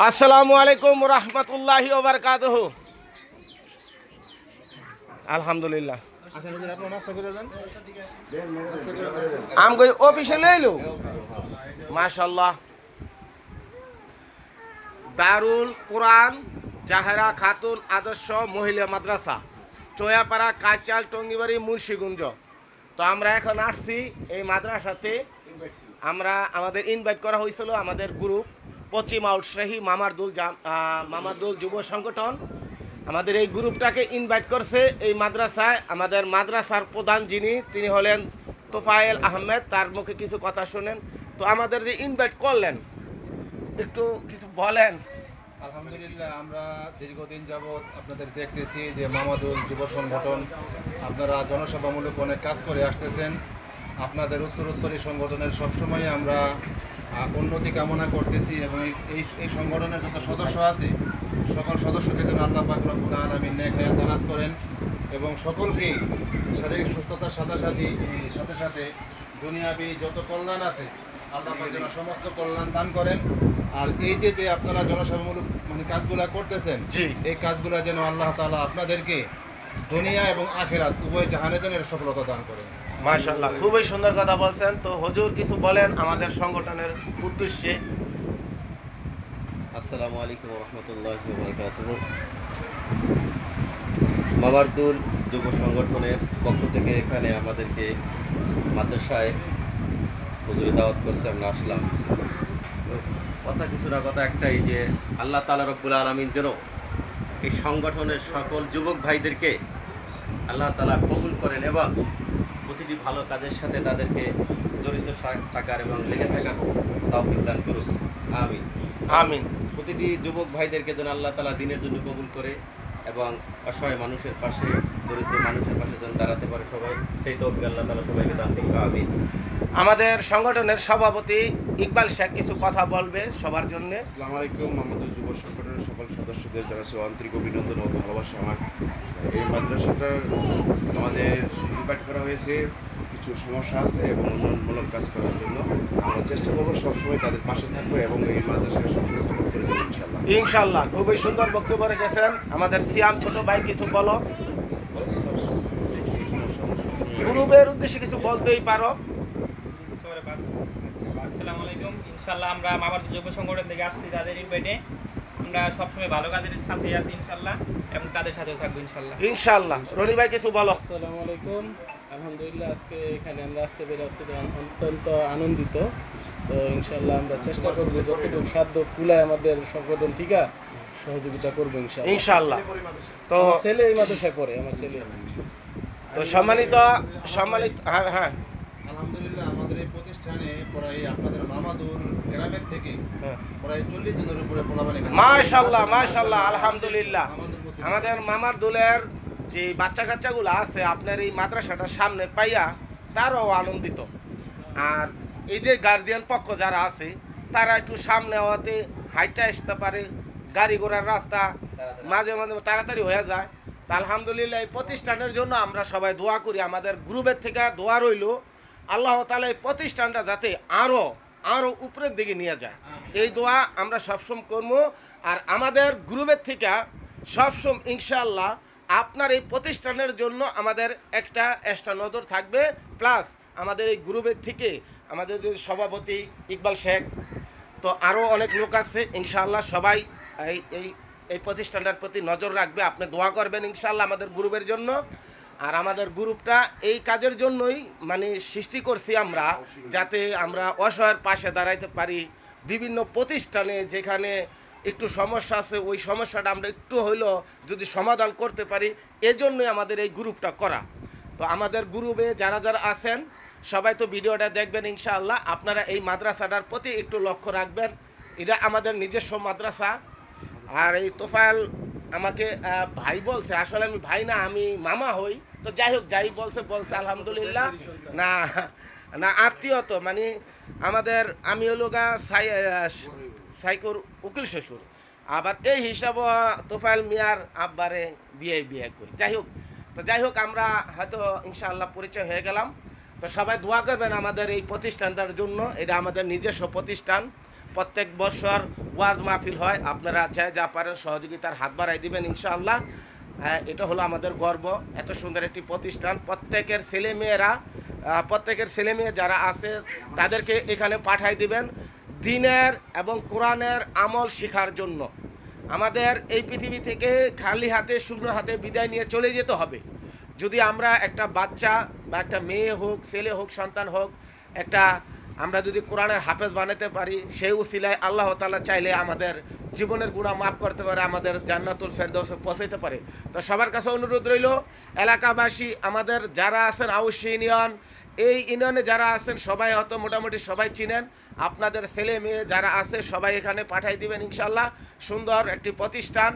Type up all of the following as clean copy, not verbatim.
আসসালামু আলাইকুম রহমতুল্লাহি ওয়া বারাকাতুহু। আলহামদুলিল্লাহ আম গই অফিসে লইলো মাশাআল্লাহ। দারুল কোরআন জাহেরা খাতুন আদর্শ মহিলা মাদ্রাসা, চয়াপাড়া, কাঁচাল, টঙ্গিবাড়ি, মুন্সিগঞ্জ। তো আমরা এখন আসছি এই মাদ্রাসাতে। আমরা আমাদের ইনভাইট করা হয়েছিল আমাদের গ্রুপ পশ্চিমা উৎসাহী মামারদুল যুব সংগঠন। আমাদের এই গ্রুপটাকে ইনভাইট করছে এই মাদ্রাসায়। আমাদের মাদ্রাসার প্রধান তিনি হলেন তোফায়েল আহমেদ। তার মুখে কিছু কথা শুনেন। তো আমাদের যে ইনভাইট করলেন একটু কিছু বলেন। আলহামদুলিল্লাহ, আমরা দীর্ঘদিন যাবৎ আপনাদের দেখতেছি যে মামাদুল যুব সংগঠন আপনারা জনসেবামূলক অনেক কাজ করে আসতেছেন। আপনাদের উত্তরোত্তর এই সংগঠনের সবসময় আমরা উন্নতি কামনা করতেছি এবং এই সংগঠনের যত সদস্য আছে সকল সদস্যকে যেন আল্লাহ পাক রব্বুল আলামিন নেক হায়াত দারাজ করেন এবং সকলকেই শারীরিক সুস্থতার সাথে সাথে দুনিয়াবি যত কল্যাণ আছে আল্লাহ পাক যেন সমস্ত কল্যাণ দান করেন। আর এই যে আপনারা জনসেবামূলক কাজগুলা করতেছেন, এই কাজগুলা যেন আল্লাহ তাআলা আপনাদেরকে দুনিয়া এবং আখিরাত উভয় জাহানে যেন সফলতা দান করেন। মাশাআল্লাহ, খুবই সুন্দর কথা বলছেন। তো হুজুর কিছু বলেন আমাদের সংগঠনের উদ্দেশ্যে। আসসালামু আলাইকুম রহমতুল্লাহি ওয়া বারাকাতুহু। মামারদুল যুব সংগঠনের পক্ষ থেকে এখানে আমাদেরকে মাদ্রাসায় হুজুরে দাওয়াত করছে, আমরা আসলাম। কথা কিছু না, কথা একটাই যে আল্লাহ তাআলা রব্বুল আলামিন যেন এই সংগঠনের সকল যুবক ভাইদেরকে আল্লাহ তাআলা কবুল করেন এবং প্রতিটি ভালো কাজের সাথে তাদেরকে জড়িত থাকার এবং লেগে থাকার তৌফিক দান করুন। আমিন আমিন। প্রতিটি যুবক ভাইদেরকে যেন আল্লাহ তাআলা দ্বীনের জন্য কবুল করে এবং অসহায় মানুষের পাশে, দরিদ্র মানুষের পাশে যেন দাঁড়াতে পারে সবাই, সেই তৌফিক আল্লাহ তাআলা সবাইকে দান করুন। আমিন। আমাদের সংগঠনের সভাপতি ইকবাল শেখ কিছু কথা বলবে সবার জন্য। আসসালামু আলাইকুম। মামাদুল যুব সংগঠনের সকল সদস্যদের জানাচ্ছি আন্তরিক অভিনন্দন ও ভালোবাসা। আমার এই মাদ্রাসাটার আমাদের ইনভাইট করা হয়েছে, কিছু সমস্যা আছে এবং উন্নয়নমূলক কাজ করার জন্য আমরা চেষ্টা করবো সবসময় তাদের পাশে থাকবো এবং এই মাদ্রাসাকে সবসময় সাপোর্ট করে দেবো ইনশাল্লাহ। ইনশাল্লাহ। খুবই সুন্দর বক্তব্য রেখেছেন। আমাদের সিয়াম ছোট ভাই কিছু বলো, গ্রুপের উদ্দেশ্যে কিছু বলতেই পারো। আসসালামু আলাইকুম। ইনশাআল্লাহ আমরা মামারদুল যুব সংগঠন থেকে আসছি, তাদের ইনভাইটে আমরা সবসময় ভালো কাজের সাথে আছি ইনশাআল্লাহ এবং তাদের সাথেও থাকবো ইনশাআল্লাহ। ইনশাআল্লাহ। রনি ভাই কিছু বলো। আসসালামু আলাইকুম। আলহামদুলিল্লাহ, আজকে এখানে আমরা আসতে পেরে অত্যন্ত আনন্দিত। তো ইনশাআল্লাহ আমরা চেষ্টা করবো যতটুকু সাধ্য কুলায় আমাদের সংগঠন থেকে সহযোগিতা করবো ইনশাআল্লাহ। ইনশাআল্লাহ। তো আমার ছেলে এই মাদ্রাসায় পড়ে, আমার ছেলে। তো সম্মানিত হ্যাঁ আলহামদুলিল্লাহ, আমাদের এই প্রতিষ্ঠানে প্রায় আপনাদের মামাদুল গ্রামের থেকে প্রায় 40 জনের উপরে পোলাপানি। মাশাআল্লাহ মাশাআল্লাহ আলহামদুলিল্লাহ। আমাদের মামারদুলের যে বাচ্চা কাচ্চাগুলো আছে আপনার এই মাদ্রাসাটার সামনে পাইয়া তারাও আনন্দিত। আর এই যে গার্জিয়ান পক্ষ যারা আছে তারা একটু সামনে হওয়াতে হাইটে আসতে পারে, গাড়ি ঘোড়ার রাস্তা মাঝে মাঝে তাড়াতাড়ি হয়ে যায়। তা আলহামদুলিল্লাহ এই প্রতিষ্ঠানের জন্য আমরা সবাই দোয়া করি। আমাদের গ্রুপের থেকে দোয়া রইল আল্লাহ তাআলা এই প্রতিষ্ঠানটা যাতে আরও উপরের দিকে নিয়ে যায়, এই দোয়া আমরা সবসময় করবো। আর আমাদের গ্রুপের থেকে সবসময় ইনশাআল্লাহ আপনার এই প্রতিষ্ঠানের জন্য আমাদের একটা এক্সট্রা নজর থাকবে। প্লাস আমাদের এই গ্রুপের থেকে আমাদের যে সভাপতি ইকবাল শেখ, তো আরও অনেক লোক আছে ইনশাআল্লাহ, সবাই এই প্রতিষ্ঠানটার প্রতি নজর রাখবে। আপনি দোয়া করবেন ইনশাআল্লাহ আমাদের গ্রুপের জন্য। আর আমাদের গ্রুপটা এই কাজের জন্যই সৃষ্টি করছি আমরা, যাতে আমরা অসহায়ের পাশে দাঁড়াইতে পারি। বিভিন্ন প্রতিষ্ঠানে যেখানে একটু সমস্যা আছে ওই সমস্যাটা আমরা একটু হইলেও যদি সমাধান করতে পারি, এজন্যই আমাদের এই গ্রুপটা করা। তো আমাদের গ্রুপে যারা যারা আছেন সবাই তো ভিডিওটা দেখবেন ইনশাআল্লাহ। আপনারা এই মাদ্রাসাটার প্রতি একটু লক্ষ্য রাখবেন। এটা আমাদের নিজস্ব মাদ্রাসা। আর এই তোফায়েল আমাকে ভাই বলছে, আসলে আমি ভাই না, আমি মামা হই। তো যাই হোক, যাই বলছে আলহামদুলিল্লাহ। না আত্মীয় তো আমাদের, আমি হলো সাইকুর উকিল শ্বশুর, আবার এই হিসাব তোফায়েল মিয়ার আব্বারে বিয়ে করি। যাই হোক আমরা হয়তো ইনশাআল্লাহ পরিচয় হয়ে গেলাম। তো সবাই দোয়া করবেন আমাদের এই প্রতিষ্ঠানটার জন্য। এটা আমাদের নিজস্ব প্রতিষ্ঠান। প্রত্যেক বছর ওয়াজ মাহফিল হয়, আপনারা চাই যা পারেন সহযোগিতার হাত বাড়াই দিবেন ইনশাআল্লাহ। এটা হলো আমাদের গর্ব, এত সুন্দর একটি প্রতিষ্ঠান। প্রত্যেকের ছেলেমেয়ে যারা আছে তাদেরকে এখানে পাঠাই দিবেন দ্বীনের এবং কোরআনের আমল শেখার জন্য। আমাদের এই পৃথিবী থেকে খালি হাতে শূন্য হাতে বিদায় নিয়ে চলে যেতে হবে। যদি আমরা একটা বাচ্চা বা একটা মেয়ে হোক, ছেলে হোক, সন্তান হোক, আমরা যদি কোরআনের হাফেজ বানাতে পারি, সেই উসিলায় আল্লাহ তাআলা চাইলে আমাদের জীবনের গুনাহ মাফ করতে পারে, আমাদের জান্নাতুল ফেরদৌসে পৌঁছাতে পারে। তো সবার কাছে অনুরোধ রইল, এলাকাবাসী আমাদের যারা আছেন আউশ ইউনিয়ন, এই ইউনিয়নে যারা আছেন সবাই হয়তো মোটামুটি সবাই চিনেন, আপনাদের ছেলে মেয়ে যারা আছে সবাই এখানে পাঠাই দিবেন ইনশাল্লাহ। সুন্দর একটি প্রতিষ্ঠান,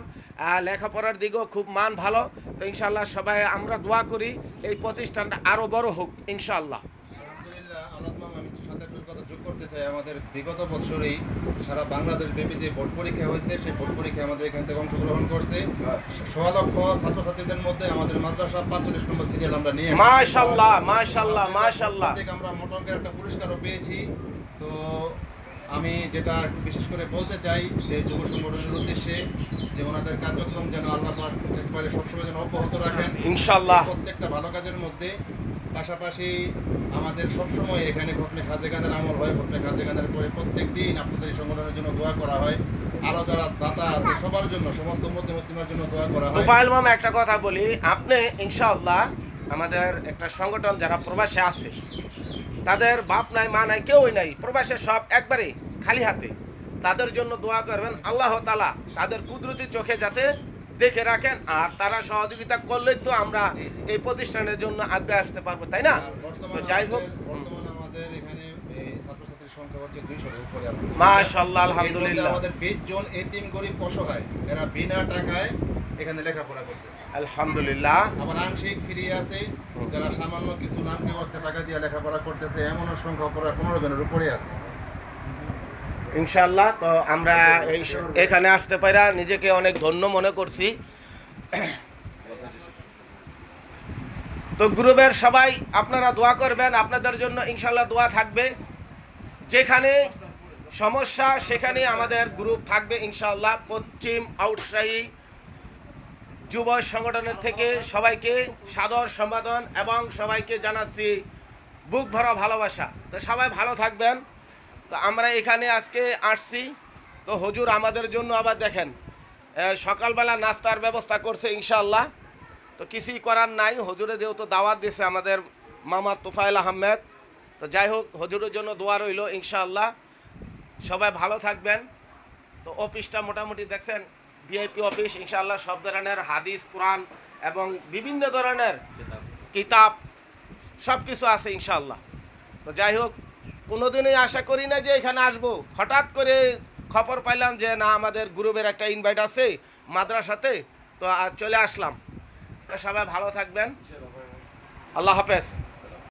লেখাপড়ার দিকেও খুব মান ভালো। তো ইনশাল্লাহ সবাই আমরা দোয়া করি এই প্রতিষ্ঠানটা আরও বড় হোক ইনশাল্লাহ। আলহামদুলিল্লাহ। আলাদ মামা, আমি সাথে একটু কথা যোগ করতে চাই। আমাদের বিগত বছরেই সারা বাংলাদেশ ব্যাপী যে বোর্ড পরীক্ষা হয়েছে, সেই বোর্ড পরীক্ষায় আমাদের এখান থেকে অংশগ্রহণ করছে 1.6 লক্ষ ছাত্রছাত্রীদের মধ্যে আমাদের মাদ্রাসা 45 নম্বর সিরিয়াল আমরা নিয়ে মাশাআল্লাহ মাশাআল্লাহ মাশাআল্লাহ। আমরা মোটামুটি একটা পুরস্কারও পেয়েছি। তো আমি যেটা একটু বিশেষ করে বলতে চাই যে যুব সংগঠনের উদ্দেশ্যে, যে ওনাদের কার্যক্রম যেন আল্লাহ পাক একবারে সবসময় যেন অব্যাহত রাখেন ইনশাআল্লাহ প্রত্যেকটা ভালো কাজের মধ্যে। পাশাপাশি আমাদের সবসময় এখানে খতমে খাজেগানের আমল হয়, খতমে খাজেগানের পরে প্রত্যেক দিন আপনাদের এই সংগঠনের জন্য দোয়া করা হয়। আরও যারা দাতা আছে সবার জন্য, সমস্ত মুসলিমের জন্য দোয়া করা হয়। তোফায়েল মামা, একটা কথা বলি, আপনি ইনশাআল্লাহ আমাদের একটা সংগঠন যারা প্রবাসে আছে, তাদের বাপ নাই মা নাই কেউই নাই, প্রবাসে সব একবারে খালি হাতে, তাদের জন্য দোয়া করবেন। আল্লাহ তাআলা তাদের কুদরতি চোখে যাতে দেখে রাখেন, আর তারা সহযোগিতা করলেই তো আমরা এই প্রতিষ্ঠানের জন্য আগে আসতে পারবো, তাই না? তো যাই হোক, বর্তমানে আমাদের এখানে ছাত্রছাত্রীর সংখ্যা হচ্ছে 200-এর উপরে। মাশাআল্লাহ আলহামদুলিল্লাহ। আমাদের 20 জন এতিম গরিব অসহায়, এরা বিনা টাকায় এখানে লেখাপড়া করতেছে আলহামদুলিল্লাহ। আবার আংশিক ফ্রি আছে, যারা সামান্য কিছু নাম কেউ আছে টাকা দিয়ে লেখাপড়া করতেছে, এমন সংখ্যা প্রায় 15 জনের উপরে আছে ইনশাআল্লাহ। তো আমরা এখানে আসতে পারা নিজেকে অনেক ধন্য মনে করছি। তো গ্রুপের সবাই আপনারা দোয়া করবেন, আপনাদের জন্য ইনশাআল্লাহ দোয়া থাকবে। যেখানে সমস্যা সেখানে আমাদের গ্রুপ থাকবে ইনশাআল্লাহ। পশ্চিম আউটশাহী যুব সংগঠনের থেকে সবাইকে সাদর সম্বোধন এবং সবাইকে জানাচ্ছি বুক ভরা ভালোবাসা। তো সবাই ভালো থাকবেন। তো আমরা এখানে আজকে আসছি, তো হুজুর আমাদের জন্য আবার দেখেন সকালবেলা নাস্তার ব্যবস্থা করছে ইনশাআল্লাহ। তো কিছুই করার নাই, হুজুরে যেহেতু দাওয়াত দিয়েছে আমাদের মামা তোফায়েল আহমেদ। তো যাই হোক, হুজুরের জন্য দোয়া রইল ইনশাআল্লাহ। সবাই ভালো থাকবেন। তো অফিসটা মোটামুটি দেখছেন ভিআইপি অফিস ইনশাআল্লাহ, সব ধরনের হাদিস, কোরআন এবং বিভিন্ন ধরনের কিতাব সব কিছু আছে ইনশাআল্লাহ। তো যাই হোক, কোনোদিনই আশা করি না যে এখানে আসবো, হঠাৎ করে খবর পাইলাম যে না আমাদের গ্রুপের একটা ইনভাইট আছে মাদ্রাসাতে, তো চলে আসলাম। তো সবাই ভালো থাকবেন, আল্লাহ হাফেজ।